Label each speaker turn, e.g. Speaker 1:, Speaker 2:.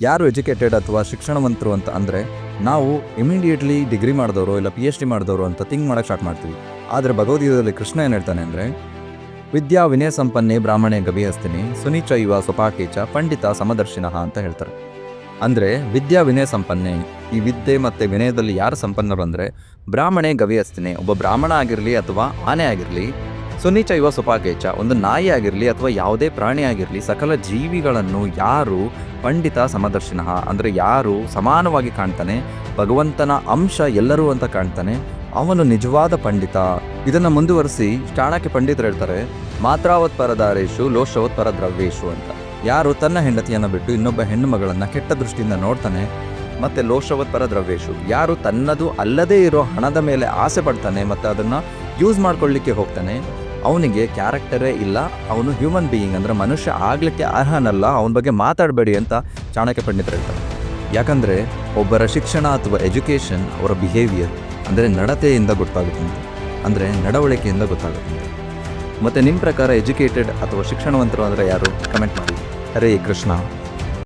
Speaker 1: ಯಾರು ಎಜುಕೇಟೆಡ್ ಅಥವಾ ಶಿಕ್ಷಣವಂತರು ಅಂತ ಅಂದರೆ ನಾವು ಇಮಿಡಿಯೇಟ್ಲಿ ಡಿಗ್ರಿ ಮಾಡಿದವರು ಇಲ್ಲ PhD ಮಾಡಿದವರು ಅಂತ ಥಿಂಕ್ ಮಾಡೋಕ್ಕೆ ಸ್ಟಾರ್ಟ್ ಮಾಡ್ತೀವಿ. ಆದರೆ ಭಗವದ್ಗೀತೆಯಲ್ಲಿ ಕೃಷ್ಣ ಏನು ಹೇಳ್ತಾನೆ ಅಂದರೆ, ವಿದ್ಯಾ ವಿನಯ ಸಂಪನ್ನೆ ಬ್ರಾಹ್ಮಣೆ ಗವಿಹಸ್ತಿನಿ ಸುನಿಚೈವ ಸ್ವಪಾಕೇಚ ಪಂಡಿತ ಸಮದರ್ಶಿನಃ ಅಂತ ಹೇಳ್ತಾರೆ. ಅಂದರೆ ವಿದ್ಯಾ ವಿನಯ ಸಂಪನ್ನೆ, ಈ ವಿದ್ಯೆ ಮತ್ತು ವಿನಯದಲ್ಲಿ ಯಾರು ಸಂಪನ್ನರು ಅಂದರೆ ಬ್ರಾಹ್ಮಣೆ ಗವಿಹಸ್ತಿನಿ, ಒಬ್ಬ ಬ್ರಾಹ್ಮಣ ಆಗಿರಲಿ ಅಥವಾ ಆನೆ ಆಗಿರಲಿ, ಸುನಿಚೈವ ಸ್ವಪಾಕೇಚ, ಒಂದು ನಾಯಿ ಆಗಿರಲಿ ಅಥವಾ ಯಾವುದೇ ಪ್ರಾಣಿ ಆಗಿರಲಿ, ಸಕಲ ಜೀವಿಗಳನ್ನು ಯಾರು ಪಂಡಿತ ಸಮದರ್ಶಿನಃ ಅಂದರೆ ಯಾರು ಸಮಾನವಾಗಿ ಕಾಣ್ತಾನೆ, ಭಗವಂತನ ಅಂಶ ಎಲ್ಲರೂ ಅಂತ ಕಾಣ್ತಾನೆ, ಅವನು ನಿಜವಾದ ಪಂಡಿತ. ಇದನ್ನು ಮುಂದುವರಿಸಿ ಚಾಣಕ್ಯ ಪಂಡಿತರು ಹೇಳ್ತಾರೆ, ಮಾತ್ರಾವತ್ ಪರದಾರೇಶು ಲೋಷವತ್ ಪರದ್ರವ್ಯೇಶು ಅಂತ. ಯಾರು ತನ್ನ ಹೆಂಡತಿಯನ್ನು ಬಿಟ್ಟು ಇನ್ನೊಬ್ಬ ಹೆಣ್ಣು ಮಗಳನ್ನು ಕೆಟ್ಟ ದೃಷ್ಟಿಯಿಂದ ನೋಡ್ತಾನೆ, ಮತ್ತು ಲೋಷವತ್ ಪರದ್ರವ್ಯೇಶು, ಯಾರು ತನ್ನದು ಅಲ್ಲದೇ ಇರೋ ಹಣದ ಮೇಲೆ ಆಸೆ ಪಡ್ತಾನೆ ಮತ್ತು ಅದನ್ನು ಯೂಸ್ ಮಾಡ್ಕೊಳ್ಳಿಕ್ಕೆ ಹೋಗ್ತಾನೆ, ಅವನಿಗೆ ಕ್ಯಾರೆಕ್ಟರೇ ಇಲ್ಲ, ಅವನು ಹ್ಯೂಮನ್ ಬೀಯಿಂಗ್ ಅಂದರೆ ಮನುಷ್ಯ ಆಗಲಿಕ್ಕೆ ಅರ್ಹನಲ್ಲ, ಅವನ ಬಗ್ಗೆ ಮಾತಾಡಬೇಡಿ ಅಂತ ಚಾಣಕ್ಯ ಪಂಡಿತರು ಹೇಳ್ತಾರೆ. ಯಾಕಂದರೆ ಒಬ್ಬರ ಶಿಕ್ಷಣ ಅಥವಾ ಎಜುಕೇಷನ್ ಅವರ ಬಿಹೇವಿಯರ್ ಅಂದರೆ ನಡತೆಯಿಂದ ಗೊತ್ತಾಗುತ್ತಂತೆ, ಅಂದರೆ ನಡವಳಿಕೆಯಿಂದ ಗೊತ್ತಾಗುತ್ತಂತೆ. ಮತ್ತು ನಿಮ್ಮ ಪ್ರಕಾರ ಎಜುಕೇಟೆಡ್ ಅಥವಾ ಶಿಕ್ಷಣವಂತರು ಅಂದರೆ ಯಾರು? ಕಮೆಂಟ್ ಮಾಡಿ. ಹರೇ ಕೃಷ್ಣ.